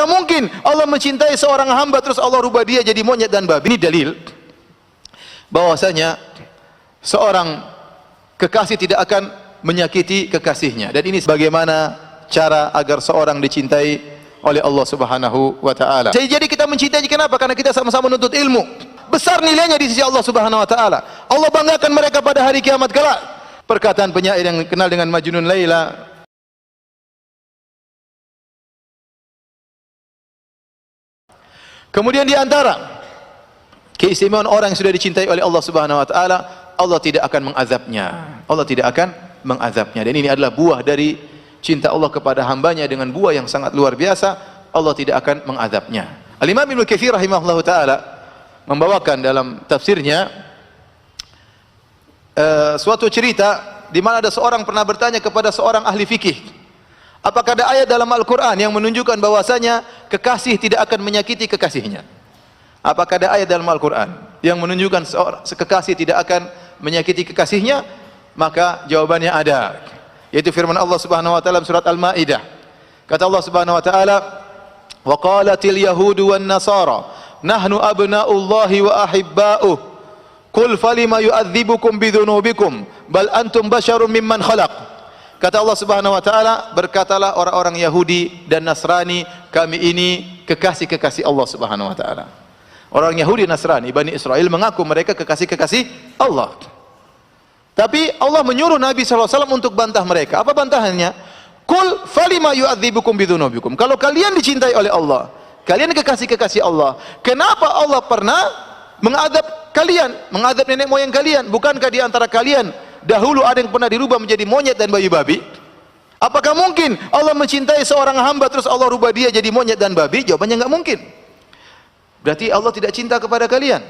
Apakah mungkin Allah mencintai seorang hamba terus Allah rubah dia jadi monyet dan babi? Ini dalil bahwasanya seorang kekasih tidak akan menyakiti kekasihnya. Dan ini bagaimana cara agar seorang dicintai oleh Allah Subhanahu wa taala. Jadi kita mencintai kenapa? Karena kita sama-sama menuntut ilmu. Besar nilainya di sisi Allah Subhanahu wa taala. Allah banggakan mereka pada hari kiamat kelak. Perkataan penyair yang kenal dengan Majnun Laila, kemudian di antara keistimewaan orang yang sudah dicintai oleh Allah Subhanahu wa taala, Allah tidak akan mengazabnya. Allah tidak akan mengazabnya. Dan ini adalah buah dari cinta Allah kepada hambanya dengan buah yang sangat luar biasa. Allah tidak akan mengazabnya. Al-Imam Ibnu Katsir rahimahullahu taala membawakan dalam tafsirnya suatu cerita di mana ada seorang pernah bertanya kepada seorang ahli fikih, apakah ada ayat dalam Al-Quran yang menunjukkan bahwasanya kekasih tidak akan menyakiti kekasihnya? Apakah ada ayat dalam Al-Quran yang menunjukkan kekasih tidak akan menyakiti kekasihnya? Maka jawabannya ada, yaitu firman Allah Subhanahu wa taala surat Al-Maidah. Kata Allah Subhanahu wa taala, "Wa qalatil yahudu wan nasara nahnu abna'ullahi wa ahibba'uh. Qul falima yu'adzibukum bidzunubikum bal antum basyarun mimman khalaq." Kata Allah Subhanahu wa taala, berkatalah orang-orang Yahudi dan Nasrani, kami ini kekasih-kekasih Allah Subhanahu wa taala. Orang Yahudi Nasrani, Bani Israel mengaku mereka kekasih-kekasih Allah. Tapi Allah menyuruh Nabi SAW untuk bantah mereka. Apa bantahannya? Qul falima yu'adzibukum bidzunubikum. Kalau kalian dicintai oleh Allah, kalian kekasih-kekasih Allah, kenapa Allah pernah mengadab kalian, mengadab nenek moyang kalian? Bukankah di antara kalian dahulu ada yang pernah dirubah menjadi monyet dan babi-babi? Apakah mungkin Allah mencintai seorang hamba terus Allah rubah dia jadi monyet dan babi? Jawabannya enggak mungkin. Berarti Allah tidak cinta kepada kalian.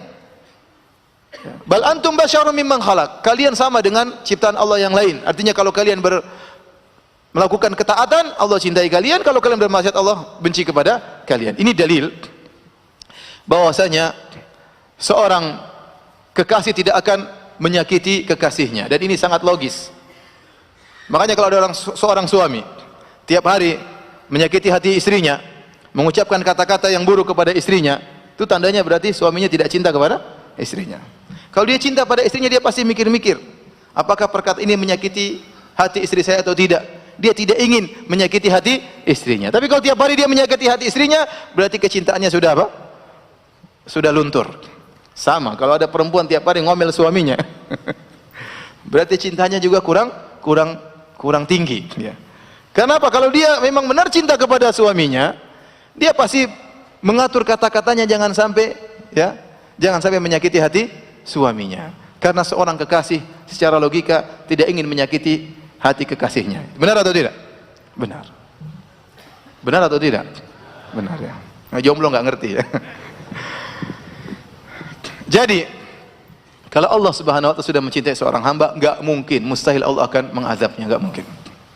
Bal antum basyarum mimman khalaq. Kalian sama dengan ciptaan Allah yang lain. Artinya kalau kalian melakukan ketaatan, Allah cintai kalian. Kalau kalian bermaksiat, Allah benci kepada kalian. Ini dalil bahwasanya seorang kekasih tidak akan menyakiti kekasihnya. Dan ini sangat logis. Makanya kalau ada seorang suami tiap hari menyakiti hati istrinya, mengucapkan kata-kata yang buruk kepada istrinya, itu tandanya berarti suaminya tidak cinta kepada istrinya. Kalau dia cinta pada istrinya, dia pasti mikir-mikir, apakah perkataan ini menyakiti hati istri saya atau tidak. Dia tidak ingin menyakiti hati istrinya. Tapi kalau tiap hari dia menyakiti hati istrinya, berarti kecintaannya sudah apa? Sudah luntur. Sama, kalau ada perempuan tiap hari ngomel suaminya, berarti cintanya juga kurang tinggi. Ya. Kenapa? Kalau dia memang benar cinta kepada suaminya, dia pasti mengatur kata-katanya jangan sampai menyakiti hati suaminya. Karena seorang kekasih secara logika tidak ingin menyakiti hati kekasihnya. Benar atau tidak? Benar. Benar atau tidak? Benar ya. Nah, jomblo nggak ngerti ya. Jadi kalau Allah Subhanahu wa taala sudah mencintai seorang hamba, nggak mungkin, mustahil Allah akan mengazabnya, nggak mungkin,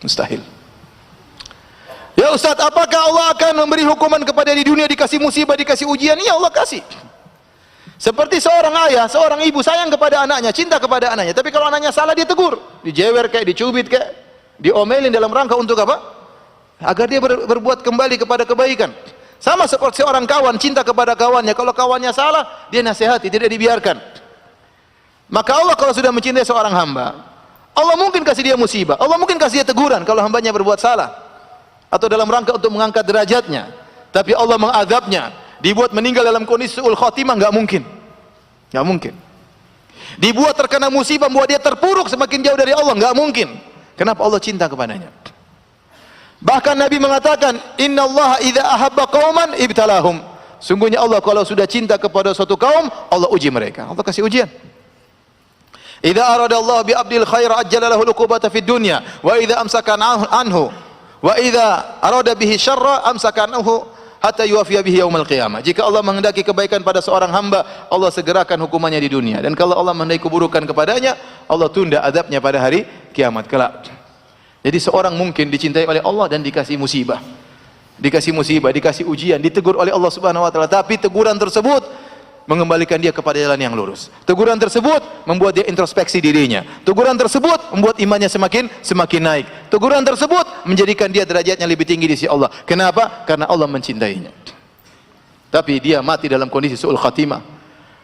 mustahil. Ya Ustaz, apakah Allah akan memberi hukuman kepada di dunia, dikasih musibah, dikasih ujian? Iya, Allah kasih. Seperti seorang ayah, seorang ibu sayang kepada anaknya, cinta kepada anaknya. Tapi kalau anaknya salah, dia tegur, dijewer kayak, dicubit kayak, diomelin dalam rangka untuk apa? Agar dia berbuat kembali kepada kebaikan. Sama seperti seorang kawan cinta kepada kawannya. Kalau kawannya salah, dia nasihati, tidak dibiarkan. Maka Allah kalau sudah mencintai seorang hamba, Allah mungkin kasih dia musibah, Allah mungkin kasih dia teguran kalau hambanya berbuat salah, atau dalam rangka untuk mengangkat derajatnya. Tapi Allah mengadabnya, dibuat meninggal dalam kondisi su'ul khatimah, nggak mungkin, nggak mungkin. Dibuat terkena musibah, membuat dia terpuruk semakin jauh dari Allah, nggak mungkin. Kenapa? Allah cinta kepadanya. Bahkan Nabi mengatakan, Inna Allah idza ahabba qauman ibtalahum. Sungguhnya Allah kalau sudah cinta kepada suatu kaum, Allah uji mereka, Allah kasih ujian. Idza arada Allah bi abdil khair ajjala lahu al-uqubata fid dunya wa idza amsaka anhu wa idza arada bihi syarra amsaka anhu hatta yuwafiya bihi yaumil qiyamah. Jika Allah menghendaki kebaikan pada seorang hamba, Allah segerakan hukumannya di dunia. Dan kalau Allah menghendaki keburukan kepadanya, Allah tunda azabnya pada hari kiamat kelak. Jadi seorang mungkin dicintai oleh Allah dan dikasih musibah, dikasih ujian, ditegur oleh Allah Subhanahu wa taala, tapi teguran tersebut mengembalikan dia kepada jalan yang lurus. Teguran tersebut membuat dia introspeksi dirinya. Teguran tersebut membuat imannya semakin naik. Teguran tersebut menjadikan dia derajatnya lebih tinggi di sisi Allah. Kenapa? Karena Allah mencintainya. Tapi dia mati dalam kondisi su'ul khatimah,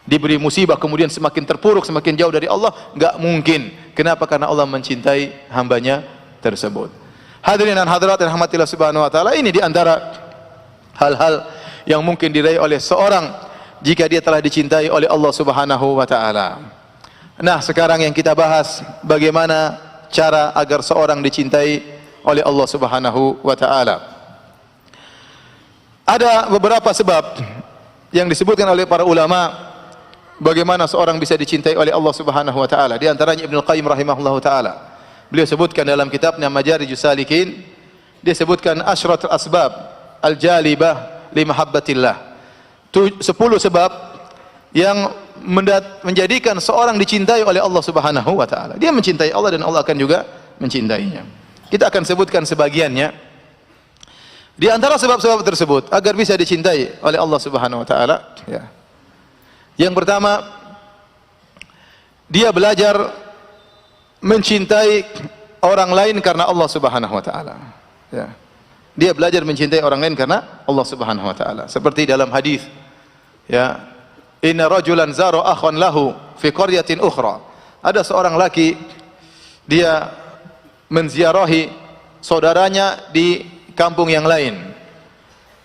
diberi musibah, kemudian semakin terpuruk, semakin jauh dari Allah. Enggak mungkin. Kenapa? Karena Allah mencintai hambanya tersebut. Hadirin dan hadirat yang rahmatillah subhanahu wa ta'ala, ini diantara hal-hal yang mungkin diraih oleh seorang jika dia telah dicintai oleh Allah subhanahu wa ta'ala. Nah, sekarang yang kita bahas, bagaimana cara agar seorang dicintai oleh Allah subhanahu wa ta'ala. Ada beberapa sebab yang disebutkan oleh para ulama bagaimana seorang bisa dicintai oleh Allah subhanahu wa ta'ala. Di antaranya Ibnu Qayyim rahimahullahu ta'ala, beliau sebutkan dalam kitabnya Majarijus Salikin, dia sebutkan asyratul asbab al-jalibah li mahabbatillah. 10 sebab yang menjadikan seorang dicintai oleh Allah subhanahu wa ta'ala. Dia mencintai Allah dan Allah akan juga mencintainya. Kita akan sebutkan sebagiannya. Di antara sebab-sebab tersebut agar bisa dicintai oleh Allah subhanahu wa ta'ala, ya. Yang pertama, dia belajar mencintai orang lain karena Allah subhanahu wa ta'ala, ya. Dia belajar mencintai orang lain karena Allah subhanahu wa ta'ala. Seperti dalam hadis, ya, inna rajulan zara akhan lahu fi qaryatin ukhra. Ada seorang laki, dia menziarahi saudaranya di kampung yang lain,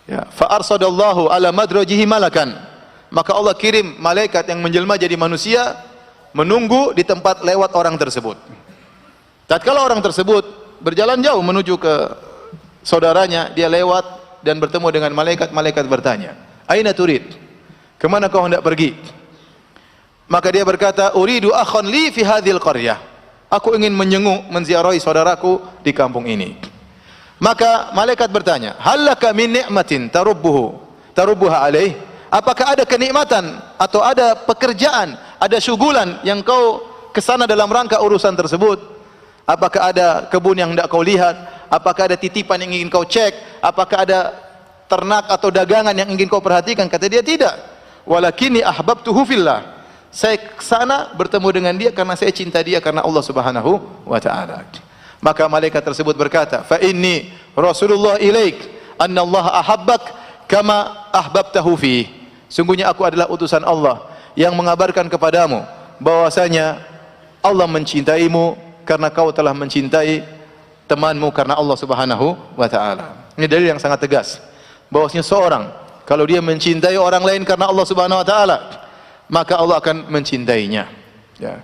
ya. Fa arsadallahu ala madrajihi malakan, maka Allah kirim malaikat yang menjelma jadi manusia menunggu di tempat lewat orang tersebut. Tatkala orang tersebut berjalan jauh menuju ke saudaranya, dia lewat dan bertemu dengan malaikat. Malaikat bertanya, aina turid? Kemana kau hendak pergi? Maka dia berkata, uridu akhan li fi hadhil qaryah. Aku ingin menziarahi saudaraku di kampung ini. Maka malaikat bertanya, hallaka min ni'matin tarubbuha alaih? Apakah ada kenikmatan atau ada pekerjaan, ada syugulan yang kau kesana dalam rangka urusan tersebut? Apakah ada kebun yang hendak kau lihat? Apakah ada titipan yang ingin kau cek? Apakah ada ternak atau dagangan yang ingin kau perhatikan? Kata dia, tidak. Walakini ahbabtuhu fillah. Saya kesana bertemu dengan dia karena saya cinta dia karena Allah subhanahu wa ta'ala. Maka malaikat tersebut berkata, fa inni Rasulullah ilaik anna Allah ahabbak kama ahbabtahu fi. Sungguhnya aku adalah utusan Allah yang mengabarkan kepadamu bahwasanya Allah mencintaimu karena kau telah mencintai temanmu karena Allah subhanahu wa ta'ala. Ini dalil yang sangat tegas bahwasanya seorang kalau dia mencintai orang lain karena Allah subhanahu wa ta'ala, maka Allah akan mencintainya, ya.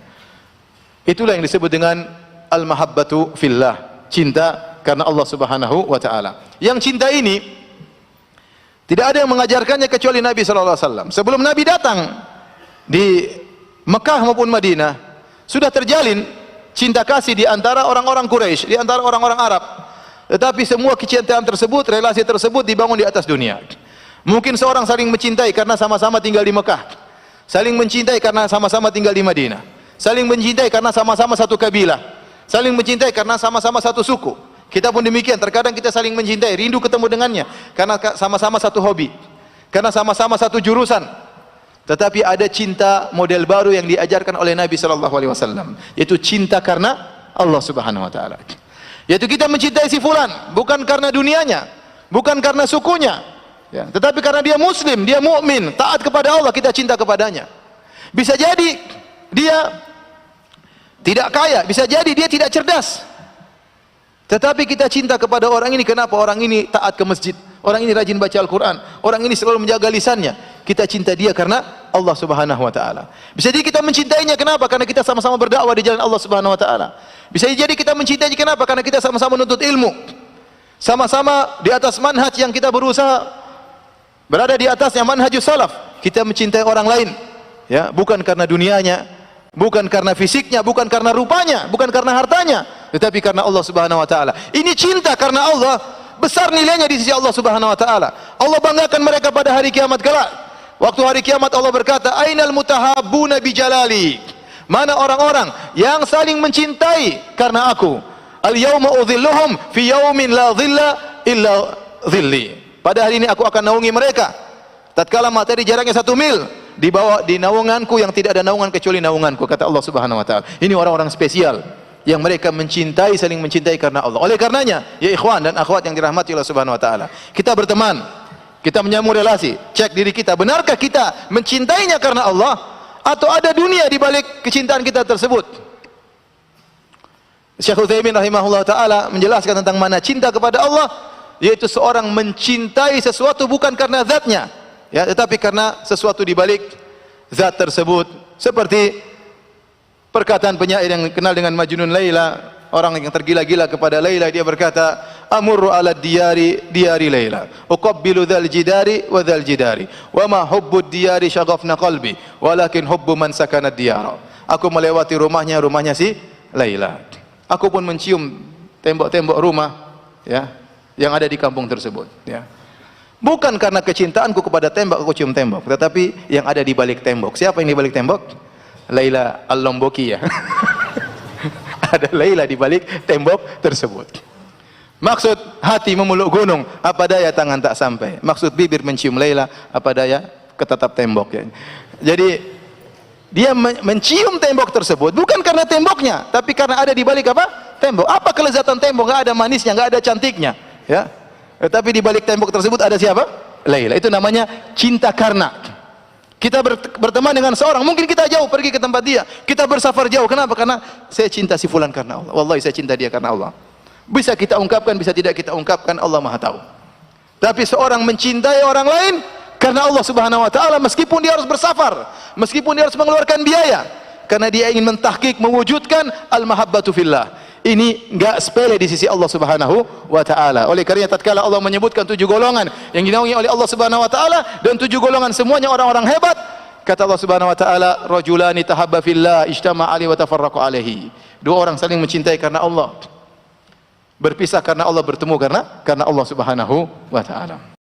Itulah yang disebut dengan al-mahabbatu fillah, cinta karena Allah subhanahu wa ta'ala. Yang cinta ini tidak ada yang mengajarkannya kecuali Nabi sallallahu alaihi wasallam. Sebelum Nabi datang di Mekah maupun Madinah, sudah terjalin cinta kasih di antara orang-orang Quraisy, di antara orang-orang Arab. Tetapi semua kecintaan tersebut, relasi tersebut dibangun di atas dunia. Mungkin seorang saling mencintai karena sama-sama tinggal di Mekah, saling mencintai karena sama-sama tinggal di Madinah, saling mencintai karena sama-sama satu kabilah, saling mencintai karena sama-sama satu suku. Kita pun demikian, terkadang kita saling mencintai, rindu ketemu dengannya karena sama-sama satu hobi, karena sama-sama satu jurusan. Tetapi ada cinta model baru yang diajarkan oleh Nabi sallallahu alaihi wasallam, yaitu cinta karena Allah subhanahu wa ta'ala. Yaitu kita mencintai si fulan bukan karena dunianya, bukan karena sukunya, ya, tetapi karena dia muslim, dia mukmin, taat kepada Allah, kita cinta kepadanya. Bisa jadi dia tidak kaya, bisa jadi dia tidak cerdas, tetapi kita cinta kepada orang ini. Kenapa? Orang ini taat ke masjid, orang ini rajin baca Al-Quran, orang ini selalu menjaga lisannya. Kita cinta dia karena Allah subhanahu wa ta'ala. Bisa jadi kita mencintainya, kenapa? Karena kita sama-sama berdakwah di jalan Allah subhanahu wa ta'ala. Bisa jadi kita mencintainya, kenapa? Karena kita sama-sama menuntut ilmu, sama-sama di atas manhaj yang kita berusaha berada di atasnya, manhajus salaf. Kita mencintai orang lain, ya, bukan karena dunianya, bukan karena fisiknya, bukan karena rupanya, bukan karena hartanya, tetapi karena Allah subhanahu wa ta'ala. Ini cinta karena Allah, besar nilainya di sisi Allah subhanahu wa ta'ala. Allah banggakan mereka pada hari kiamat kelak. Waktu hari kiamat Allah berkata, ainal mutahabbuna bijalali? Mana orang-orang yang saling mencintai karena aku? Al-yawma udhilluhum fi yawmin la dhilla illa dhilli. Pada hari ini aku akan naungi mereka tatkala matahari jaraknya 1 mil, di naunganku yang tidak ada naungan kecuali naunganku, kata Allah Subhanahu wa taala. Ini orang-orang spesial yang mereka mencintai, saling mencintai karena Allah. Oleh karenanya, ya ikhwan dan akhwat yang dirahmati Allah Subhanahu wa taala, kita berteman, kita menyambung relasi, cek diri kita, benarkah kita mencintainya karena Allah atau ada dunia di balik kecintaan kita tersebut? Syekh Utsaimin rahimahullah taala menjelaskan tentang mana cinta kepada Allah, yaitu seorang mencintai sesuatu bukan karena zatnya, ya, tetapi karena sesuatu di balik zat tersebut. Seperti perkataan penyair yang kenal dengan Majnun Laila, orang yang tergila-gila kepada Laila, dia berkata, amurru ala diyari Laila, uqabbilu dzal jidari wa dzal jidari, wa ma hubbud diyari syaghafna qalbi, walakin hubbu man sakana diyara. Aku melewati rumahnya si Laila. Aku pun mencium tembok-tembok rumah, ya, yang ada di kampung tersebut, ya. Bukan karena kecintaanku kepada tembok aku cium tembok, tetapi yang ada di balik tembok. Siapa yang di balik tembok? Laila Al-Lomboki, ya. Ada Laila di balik tembok tersebut. Maksud hati memeluk gunung, apa daya tangan tak sampai. Maksud bibir mencium Laila, apa daya ketatap tembok, ya. Jadi dia mencium tembok tersebut bukan karena temboknya, tapi karena ada di balik apa? Tembok. Apa kelezatan tembok? Enggak ada manisnya, enggak ada cantiknya, ya. Tapi di balik tembok tersebut ada siapa? Laila. Itu namanya cinta karena. Kita berteman dengan seorang, mungkin kita jauh pergi ke tempat dia, kita bersafar jauh. Kenapa? Karena saya cinta si fulan karena Allah. Wallahi saya cinta dia karena Allah. Bisa kita ungkapkan, bisa tidak kita ungkapkan, Allah Maha tahu. Tapi seorang mencintai orang lain karena Allah Subhanahu wa taala, meskipun dia harus bersafar, meskipun dia harus mengeluarkan biaya, karena dia ingin mentahqiq, mewujudkan al-mahabbatu fillah. Ini enggak sepele di sisi Allah Subhanahu wa taala. Oleh karena tatkala Allah menyebutkan 7 golongan yang dinaungi oleh Allah Subhanahu wa taala, dan 7 golongan semuanya orang-orang hebat, kata Allah Subhanahu wa taala, rajulani tahabba fillah ijtama'a alaihi wa tafarraqu alaihi. 2 orang saling mencintai karena Allah, berpisah karena Allah, bertemu karena Allah Subhanahu wa taala.